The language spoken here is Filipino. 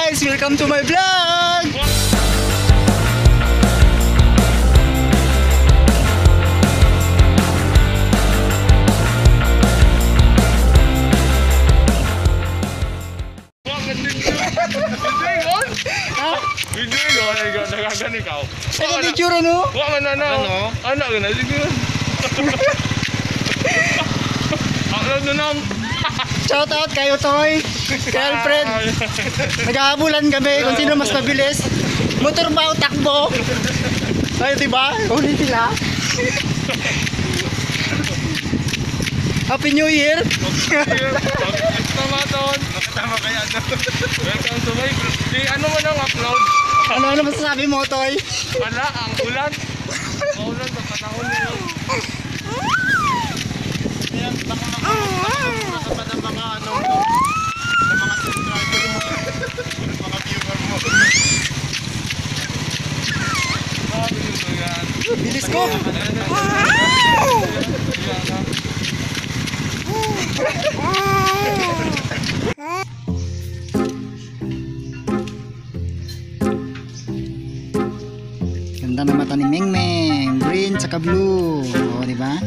guys! Welcome to my vlog! Video ko, nagagan ikaw. Saka di tsura no? Wala man na. Anak ka na, sige. Ako na nang. Shout out kayo Toy! Kay Alfred! Naghahabulan kami kung sino mas mabilis. Motor ba o takbo? Ay, diba? Huli sila. Happy New Year! Tama doon. Tama kaya ano. Welcome to my group. Di ano mo nang upload? Ano masasabi mo Toy? Wala, ang ulan. Maulan sa panahon na yun. Kaya baka makakapasa pa ng mga ano ng mga subscriber mo. Mga viewer mo. Bilis ko! Ganda ng mata ni Meng Meng, green saka blue. O, di ba?